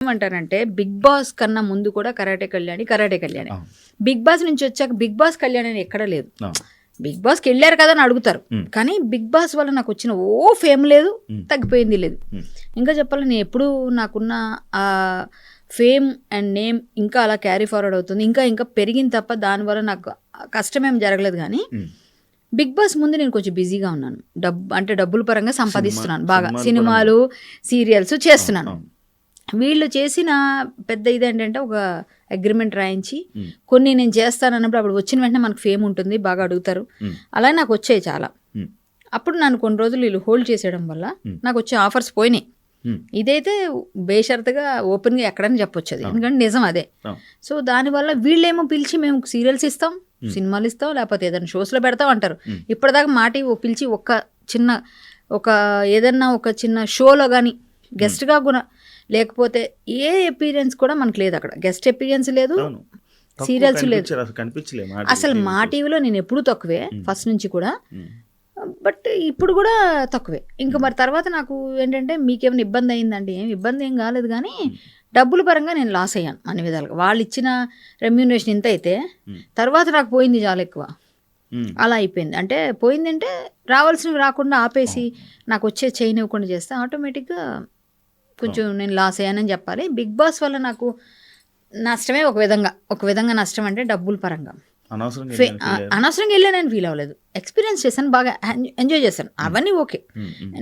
ఏమంటారంటే big boss కన్నా ముందు కూడా కరాటే కళ్యాణి బిగ్ బాస్ నుంచి వచ్చాక బిగ్ బాస్ కళ్యాణి అని ఎక్కడ లేదు. బిగ్ బాస్కి వెళ్ళారు కదా అని అడుగుతారు, కానీ బిగ్ బాస్ వల్ల నాకు వచ్చిన ఫేమ్ లేదు, తగ్గిపోయింది లేదు. ఇంకా చెప్పాలి, నేను ఎప్పుడు నాకున్న ఆ ఫేమ్ అండ్ నేమ్ ఇంకా అలా క్యారీ ఫార్వర్డ్ అవుతుంది, ఇంకా ఇంకా పెరిగింది తప్ప దానివల్ల నాకు కష్టమేం జరగలేదు. కానీ బిగ్ బాస్ ముందు నేను కొంచెం బిజీగా ఉన్నాను, డబ్బుల పరంగా సంపాదిస్తున్నాను బాగా, సినిమాలు సీరియల్స్ చేస్తున్నాను. వీళ్ళు చేసిన పెద్ద ఇదేంటంటే ఒక అగ్రిమెంట్ రాయించి కొన్ని నేను చేస్తాను అన్నప్పుడు అప్పుడు వచ్చిన వెంటనే మనకు ఫేమ్ ఉంటుంది, బాగా అడుగుతారు. అలాగే నాకు వచ్చాయి చాలా. అప్పుడు నన్ను కొన్ని రోజులు వీళ్ళు హోల్డ్ చేసేయడం వల్ల నాకు వచ్చే ఆఫర్స్ పోయినాయి. ఇదైతే బేషరతుగా ఓపెన్గా ఎక్కడని చెప్పొచ్చు, అది ఎందుకంటే నిజం అదే. సో దానివల్ల వీళ్ళేమో పిలిచి మేము సీరియల్స్ ఇస్తాం, సినిమాలు ఇస్తాం, లేకపోతే ఏదైనా షోస్లో పెడతాం అంటారు. ఇప్పటిదాకా పిలిచి ఏదన్నా ఒక చిన్న షోలో కానీ గెస్ట్గా కూడా, లేకపోతే ఏ అపీరియన్స్ కూడా మనకు లేదు, అక్కడ గెస్ట్ అపీరియన్స్ లేదు, సీరియల్స్ లేదు, అసలు మా టీవీలో నేను ఎప్పుడూ తక్కువే ఫస్ట్ నుంచి కూడా, బట్ ఇప్పుడు కూడా తక్కువే. ఇంకా మరి తర్వాత నాకు ఏంటంటే మీకేమైనా ఇబ్బంది అయిందండి, ఏం ఇబ్బంది ఏం కాలేదు, కానీ డబ్బుల పరంగా నేను లాస్ అయ్యాను అన్ని విధాలుగా. వాళ్ళు ఇచ్చిన రెమ్యూనరేషన్ ఇంత అయితే తర్వాత నాకు పోయింది చాలా ఎక్కువ, అలా అయిపోయింది. అంటే పోయిందంటే రావాల్సినవి రాకుండా ఆపేసి నాకు వచ్చే చేయనివ్వకుండా చేస్తే ఆటోమేటిక్గా కొంచెం నేను లాస్ అయ్యానని చెప్పాలి. బిగ్ బాస్ వల్ల నాకు నష్టమే ఒక విధంగా నష్టం, అంటే డబ్బుల పరంగా అనవసరంగా వెళ్ళానని ఫీల్ అవ్వలేదు. ఎక్స్పీరియన్స్ చేశాను, బాగా ఎంజాయ్ చేశాను, అవన్నీ ఓకే.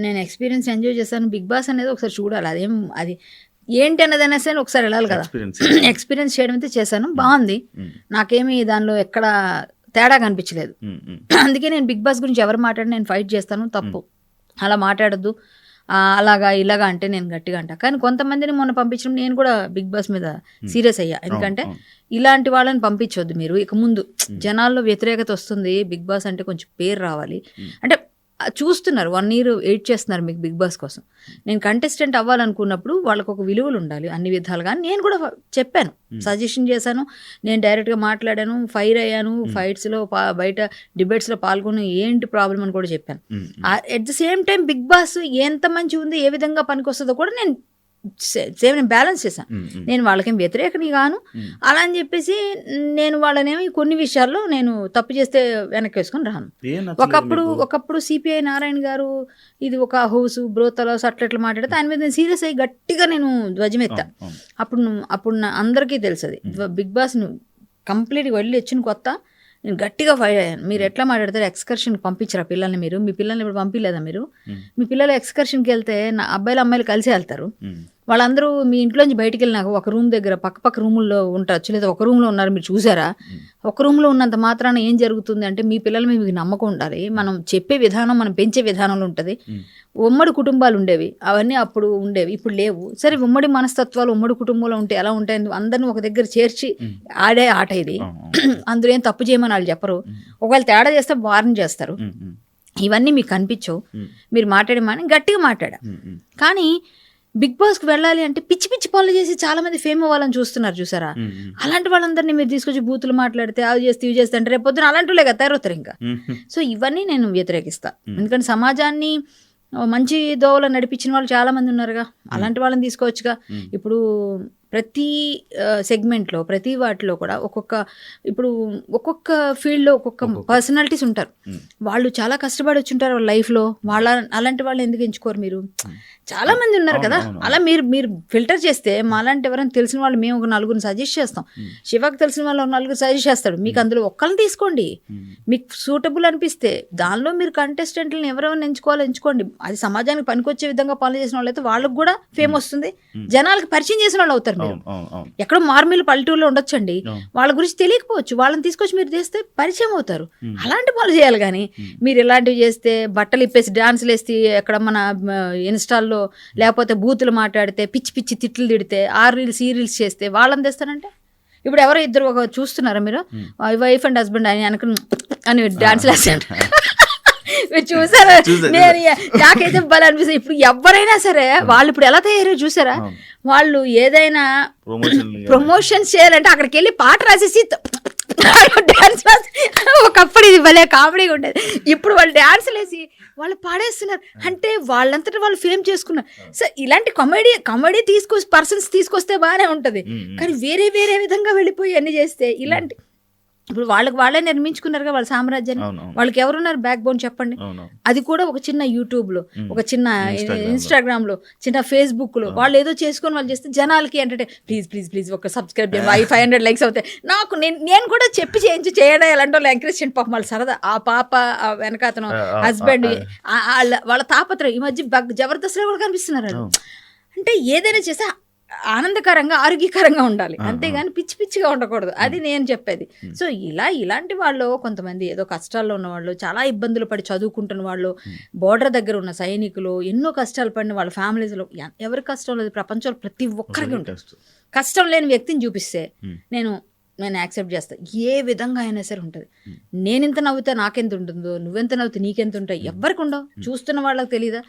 నేను ఎక్స్పీరియన్స్ ఎంజాయ్ చేశాను. బిగ్ బాస్ అనేది ఒకసారి చూడాలి, అది ఏంటి అన్నది అయినా సరే ఒకసారి వెళ్ళాలి కదా. ఎక్స్పీరియన్స్ చేయడం అయితే చేశాను, బాగుంది, నాకేమీ దానిలో ఎక్కడ తేడా కనిపించలేదు. అందుకే నేను బిగ్ బాస్ గురించి ఎవరు మాట్లాడి నేను ఫైట్ చేస్తాను, తప్పు అలా మాట్లాడద్దు, అలాగా ఇలాగా అంటే నేను గట్టిగా అంటా. కానీ కొంతమందిని మొన్న పంపించడం నేను కూడా బిగ్ బాస్ మీద సీరియస్ అయ్యా, ఎందుకంటే ఇలాంటి వాళ్ళని పంపించొద్దు మీరు. ఇక ముందు జనాల్లో వ్యతిరేకత వస్తుంది, బిగ్ బాస్ అంటే కొంచెం పేరు రావాలి అంటే చూస్తున్నారు, 1 year వెయిట్ చేస్తున్నారు మీకు బిగ్ బాస్ కోసం. నేను కంటెస్టెంట్ అవ్వాలనుకున్నప్పుడు వాళ్ళకు ఒక విలువలు ఉండాలి అన్ని విధాలుగా. నేను కూడా చెప్పాను, సజెషన్ చేశాను, నేను డైరెక్ట్గా మాట్లాడాను, ఫైర్ అయ్యాను, ఫైట్స్లో బయట డిబేట్స్లో పాల్గొని ఏంటి ప్రాబ్లం అని కూడా చెప్పాను. At the same time Bigg Boss ఎంత మంచి ఉంది, ఏ విధంగా పనికొస్తుందో కూడా నేను బ్యాలెన్స్ చేశాను. నేను వాళ్ళకేం వ్యతిరేకని గాను, అలా అని చెప్పేసి నేను వాళ్ళనేమి కొన్ని విషయాల్లో నేను తప్పు చేస్తే వెనక్కి వేసుకొని రాను. ఒకప్పుడు సిపిఐ నారాయణ గారు ఇది ఒక హౌస్ బ్రోతలాస్ అట్లా మాట్లాడితే ఆయన మీద నేను సీరియస్ అయ్యి గట్టిగా నేను ధ్వజమెత్తా. అప్పుడు అందరికీ తెలుసు అది. బిగ్ బాస్ కంప్లీట్గా వెళ్ళి వచ్చిన కొత్త నేను గట్టిగా ఫైర్ అయ్యాను. మీరు ఎట్లా మాట్లాడతారు, ఎక్స్కర్షన్కి పంపించరా పిల్లల్ని, మీ పిల్లల్ని ఇప్పుడు పంపించలేదా, మీ పిల్లలు ఎక్స్కర్షన్కి వెళ్తే అబ్బాయిలు అమ్మాయిలు కలిసి వెళ్తారు, వాళ్ళందరూ మీ ఇంట్లోంచి బయటికి వెళ్ళినాక ఒక రూమ్ దగ్గర పక్క రూముల్లో ఉండొచ్చు, లేదా ఒక రూమ్లో ఉన్నారు, మీరు చూసారా? ఒక రూమ్లో ఉన్నంత మాత్రాన ఏం జరుగుతుంది అంటే మీ పిల్లల మీద మీకు నమ్మకం ఉండాలి, మనం చెప్పే విధానం, మనం పెంచే విధానంలో ఉంటుంది. ఉమ్మడి కుటుంబాలు ఉండేవి, అవన్నీ అప్పుడు ఉండేవి, ఇప్పుడు లేవు. సరే, ఉమ్మడి మనస్తత్వాలు ఉమ్మడి కుటుంబంలో ఉంటే ఎలా ఉంటాయి, అందరినీ ఒక దగ్గర చేర్చి ఆడే ఆట ఇది. అందులో ఏం తప్పు చేయమని వాళ్ళు చెప్పరు, ఒకవేళ తేడా చేస్తే వార్న్ చేస్తారు. ఇవన్నీ మీకు కనిపించవు, మీరు మాట్లాడమని గట్టిగా మాట్లాడా. కానీ బిగ్ బాస్కి వెళ్ళాలి అంటే పిచ్చి పిచ్చి పనులు చేసి చాలా మంది ఫేమ్ అవ్వాలని చూసారా? అలాంటి వాళ్ళందరినీ మీరు తీసుకొచ్చి బూతులు మాట్లాడితే అవి చేస్తే ఇవి చేస్తే అంటే రేపు పొద్దున అలాంటి వాళ్ళే కదా తయారవుతారు ఇంకా. సో ఇవన్నీ నేను వ్యతిరేకిస్తా, ఎందుకంటే సమాజాన్ని మంచి దోవలో నడిపించిన వాళ్ళు చాలా మంది ఉన్నారుగా, అలాంటి వాళ్ళని తీసుకోవచ్చుగా. ఇప్పుడు ప్రతి సెగ్మెంట్లో ప్రతి వాటిలో కూడా ఒక్కొక్క ఫీల్డ్లో ఒక్కొక్క పర్సనాలిటీస్ ఉంటారు, వాళ్ళు చాలా కష్టపడి వచ్చి ఉంటారు వాళ్ళ లైఫ్లో. అలాంటి వాళ్ళు ఎందుకు ఎంచుకోరు మీరు? చాలా మంది ఉన్నారు కదా. అలా మీరు ఫిల్టర్ చేస్తే మాలాంటి ఎవరైనా తెలిసిన వాళ్ళు మేము ఒక 4 సజెస్ట్ చేస్తాం, శివకు తెలిసిన వాళ్ళు 4 సజెస్ట్ చేస్తాడు, మీకు అందులో ఒక్కరిని తీసుకోండి, మీకు సూటబుల్ అనిపిస్తే దానిలో మీరు కంటెస్టెంట్లను ఎవరెవరిని ఎంచుకోండి. అది సమాజానికి పనికొచ్చే విధంగా పనులు చేసిన వాళ్ళు అయితే వాళ్ళకి కూడా ఫేమ్ వస్తుంది, జనాలకు పరిచయం చేసిన వాళ్ళు అవుతారు. ఎక్కడో మార్మిల్ పల్లెటూరులో ఉండొచ్చండి, వాళ్ళ గురించి తెలియకపోవచ్చు, వాళ్ళని తీసుకొచ్చి మీరు చేస్తే పరిచయం అవుతారు. అలాంటి పనులు చేయాలి, కానీ మీరు ఇలాంటివి చేస్తే బట్టలు ఇప్పేసి డాన్సులు వేసి ఎక్కడ మన ఇన్స్టాల్లో లేకపోతే బూతులు మాట్లాడితే పిచ్చి పిచ్చి తిట్లు తిడితే సీరియల్స్ చేస్తే వాళ్ళని తెస్తారంటే ఇప్పుడు ఎవరో ఇద్దరు ఒక చూస్తున్నారా మీరు, వైఫ్ అండ్ హస్బెండ్ అని డాన్సులు వేస్తాడు, మీరు చూసారా? నేను నాకైతే భలే అనిపిస్తుంది. ఇప్పుడు ఎవరైనా సరే వాళ్ళు ఇప్పుడు ఎలా తయారయ్యారో చూసారా? వాళ్ళు ఏదైనా ప్రమోషన్స్ చేయాలంటే అక్కడికి వెళ్ళి పాట రాసేసి డాన్స్ ఒకప్పుడు ఇది భలే కామెడీగా ఉండేది. ఇప్పుడు వాళ్ళు డాన్సులు వేసి వాళ్ళు పాడేస్తున్నారు. అంటే వాళ్ళంతటా వాళ్ళు ఫేమ్ చేసుకున్నారు. సో ఇలాంటి కామెడీ పర్సన్స్ తీసుకొస్తే బాగానే ఉంటది, కానీ వేరే విధంగా వెళ్ళిపోయి అన్ని చేస్తే ఇలాంటి ఇప్పుడు వాళ్ళే నిర్మించుకున్నారుగా వాళ్ళ సామ్రాజ్యాన్ని. వాళ్ళకి ఎవరున్నారు బ్యాక్ బోన్ చెప్పండి? అది కూడా ఒక చిన్న యూట్యూబ్ లో, ఒక చిన్న ఇన్స్టాగ్రామ్ లో, చిన్న ఫేస్బుక్ లో వాళ్ళు ఏదో చేసుకొని వాళ్ళు చేస్తే జనాలకి అంటే ప్లీజ్ ఒక సబ్స్క్రైబ్ చేయండి, 500 లైక్స్ అవుతాయి. నాకు నేను కూడా చెప్పి చేయడం ఎలాంటి వాళ్ళు ఎంకరేజ్ చేయండి. పాపం వాళ్ళ సరదా, ఆ పాప వెనకాతను హస్బెండ్ వాళ్ళ తాపత్రయం ఈ మధ్య జబర్దస్త్ లో కూడా కనిపిస్తున్నారు. అంటే ఏదైనా చేస్తే ఆనందకరంగా ఆరోగ్యకరంగా ఉండాలి, అంతేగాని పిచ్చిగా ఉండకూడదు. అది నేను చెప్పేది. సో ఇలాంటి వాళ్ళు కొంతమంది ఏదో కష్టాల్లో ఉన్న వాళ్ళు, చాలా ఇబ్బందులు పడి చదువుకుంటున్న వాళ్ళు, బోర్డర్ దగ్గర ఉన్న సైనికులు, ఎన్నో కష్టాలు పడిన వాళ్ళ ఫ్యామిలీస్లో ఎవరి కష్టం లేదు, ప్రపంచంలో ప్రతి ఒక్కరికి ఉంటుంది. కష్టం లేని వ్యక్తిని చూపిస్తే నేను యాక్సెప్ట్ చేస్తాను. ఏ విధంగా అయినా సరే ఉంటుంది. నేనెంత నవ్వుతా నాకెంత ఉంటుందో, నువ్వెంత నవ్వుతా నీకెంత ఉంటాయి, ఎవరికి ఉండవు. చూస్తున్న వాళ్ళకి తెలీదా?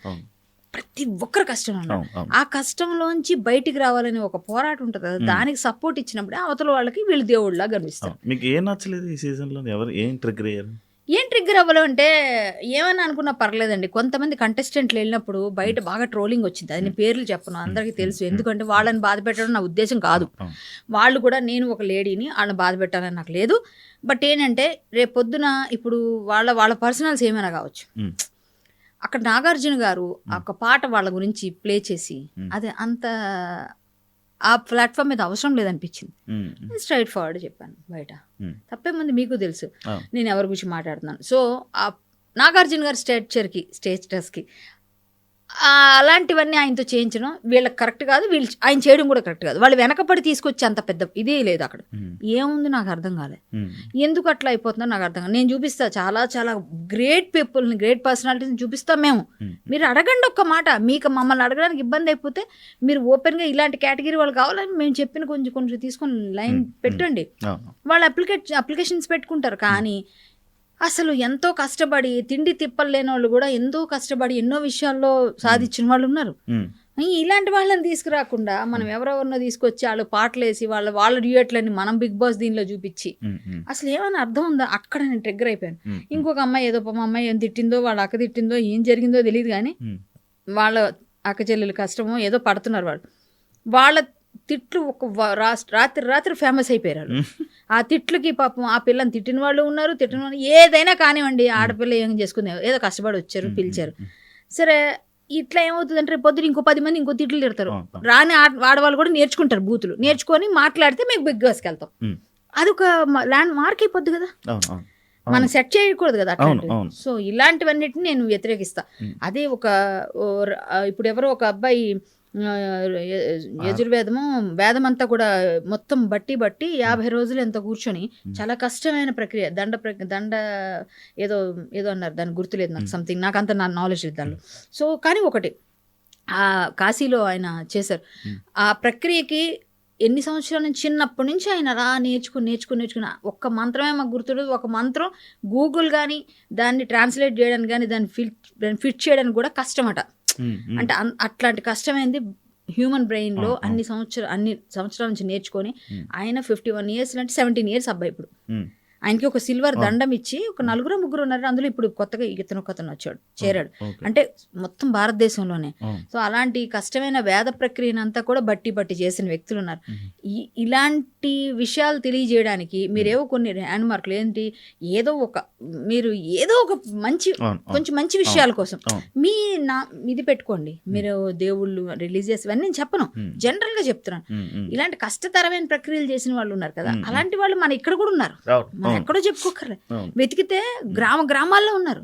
ప్రతి ఒక్కరు కష్టం ఉన్నారు. ఆ కష్టంలోంచి బయటికి రావాలని ఒక పోరాటం ఉంటుంది కదా, దానికి సపోర్ట్ ఇచ్చినప్పుడే అవతల వాళ్ళకి వీళ్ళు దేవుళ్ళ కనిపిస్తారు. మీకు ఏం నచ్చలేదు ఈ సీజన్ లో? ఏం ట్రిగ్గర్ అవ్వడం అంటే ఏమని అనుకున్నా పర్లేదండి. కొంతమంది కంటెస్టెంట్లు వెళ్ళినప్పుడు బయట బాగా ట్రోలింగ్ వచ్చింది. అది నేను పేర్లు చెప్పను, అందరికీ తెలుసు. ఎందుకంటే వాళ్ళని బాధ పెట్టడం నా ఉద్దేశం కాదు. వాళ్ళు కూడా నేను ఒక లేడీని, వాళ్ళని బాధ పెట్టాలని నాకు లేదు. బట్ ఏంటంటే రేపు పొద్దున ఇప్పుడు వాళ్ళ పర్సనల్స్ ఏమైనా కావచ్చు. అక్కడ నాగార్జున గారు ఒక పాట వాళ్ళ గురించి ప్లే చేసి అది అంత ఆ ప్లాట్ఫామ్ మీద అవసరం లేదనిపించింది. స్ట్రైట్ ఫార్వర్డ్ చెప్పాను. బయట తప్పేముంది, మీకు తెలుసు నేను ఎవరి గురించి మాట్లాడుతున్నాను. సో ఆ నాగార్జున గారి స్టేటస్కి అలాంటివన్నీ ఆయనతో చేయించడం వీళ్ళకి కరెక్ట్ కాదు, ఆయన చేయడం కూడా కరెక్ట్ కాదు. వాళ్ళు వెనకపడి తీసుకొచ్చి అంత పెద్ద ఇదే లేదు అక్కడ. ఏముంది నాకు అర్థం కాలేదు, ఎందుకు అట్లా అయిపోతుందో నాకు అర్థం కాదు. నేను చూపిస్తా చాలా చాలా గ్రేట్ పీపుల్ని, గ్రేట్ పర్సనాలిటీస్ని చూపిస్తాం మేము. మీరు అడగండి ఒక్క మాట. మీకు మమ్మల్ని అడగడానికి ఇబ్బంది అయిపోతే మీరు ఓపెన్గా ఇలాంటి కేటగిరీ వాళ్ళు కావాలని మేము చెప్పిన కొంచెం తీసుకొని లైన్ పెట్టండి. వాళ్ళు అప్లికేషన్స్ పెట్టుకుంటారు. కానీ అసలు ఎంతో కష్టపడి తిండి తిప్పలు లేని వాళ్ళు కూడా ఎంతో కష్టపడి ఎన్నో విషయాల్లో సాధించిన వాళ్ళు ఉన్నారు. ఇలాంటి వాళ్ళని తీసుకురాకుండా మనం ఎవరెవరినో తీసుకొచ్చి వాళ్ళు పాటలు వేసి వాళ్ళ డ్యూయట్లని మనం బిగ్ బాస్ దీనిలో చూపించి అసలు ఏమైనా అర్థం ఉందా? అక్కడ నేను ట్రిగ్గర్ అయిపోయాను. ఇంకొక అమ్మాయి ఏదో అమ్మాయి ఏం తిట్టిందో, వాళ్ళ అక్క తిట్టిందో, ఏం జరిగిందో తెలియదు, కానీ వాళ్ళ అక్క చెల్లెలు కష్టమో ఏదో పడుతున్నారు. వాళ్ళ తిట్లు ఒక రాత్రి ఫేమస్ అయిపోయారు. ఆ తిట్లకి పాపం ఆ పిల్లని తిట్టిన వాళ్ళు ఉన్నారు, ఏదైనా కానివ్వండి, ఆడపిల్ల ఏం చేసుకుంది, ఏదో కష్టపడి వచ్చారు, పిలిచారు. సరే ఇట్లా ఏమవుతుందంటే రేపు పొద్దున ఇంకో 10 మంది ఇంకో తిట్లు తిడతారు. రాని ఆడవాళ్ళు కూడా నేర్చుకుంటారు, బూతులు నేర్చుకొని మాట్లాడితే మీకు బిగ్ బాస్కి వెళ్తాం. అది ఒక ల్యాండ్ మార్క్ అయిపోద్ది కదా, మనం సెట్ చేయకూడదు కదా అట్లా. సో ఇలాంటివన్నిటిని నేను వ్యతిరేకిస్తా. అదే ఇప్పుడు ఎవరో ఒక అబ్బాయి వేదం అంతా కూడా మొత్తం బట్టి 50 రోజులు ఎంత కూర్చొని చాలా కష్టమైన ప్రక్రియ, దండ ఏదో అన్నారు, దానికి గుర్తులేదు నాకు, సంథింగ్, నాకు అంత నాలెడ్జ్ లేదు దానిలో. సో కానీ ఒకటి ఆ కాశీలో ఆయన చేశారు. ఆ ప్రక్రియకి ఎన్ని సంవత్సరాల నుంచి, చిన్నప్పటి నుంచి ఆయన అలా నేర్చుకుని ఒక్క మంత్రమే మాకు గుర్తులేదు. ఒక మంత్రం గూగుల్ కానీ దాన్ని ట్రాన్స్లేట్ చేయడానికి కానీ దాన్ని ఫిట్ చేయడానికి కూడా కష్టమట. అంటే అట్లాంటి కష్టమైంది హ్యూమన్ బ్రెయిన్లో అన్ని సంవత్సరాల నుంచి నేర్చుకొని ఆయన 51 years అంటే 17 years అబ్బాయి. ఇప్పుడు ఆయనకి ఒక సిల్వర్ దండం ఇచ్చి ఒక 4-3 ఉన్నారు. అందులో ఇప్పుడు కొత్తగా ఇతను చేరాడు. అంటే మొత్తం భారతదేశంలోనే. సో అలాంటి కష్టమైన వేద ప్రక్రియనంతా కూడా బట్టి చేసిన వ్యక్తులు ఉన్నారు. ఇలాంటి విషయాలు తెలియజేయడానికి మీరేవో కొన్ని హ్యాండ్ మార్కులు ఏంటి, మీరు ఏదో ఒక కొంచెం మంచి విషయాల కోసం ఇది పెట్టుకోండి. మీరు దేవుళ్ళు, రిలీజియస్ ఇవన్నీ నేను చెప్పను, జనరల్ గా చెప్తున్నాను. ఇలాంటి కష్టతరమైన ప్రక్రియలు చేసిన వాళ్ళు ఉన్నారు కదా, అలాంటి వాళ్ళు మన ఇక్కడ కూడా ఉన్నారు. ఎక్కడో చెప్పుకోకర్లే, వెతికితే గ్రామాల్లో ఉన్నారు.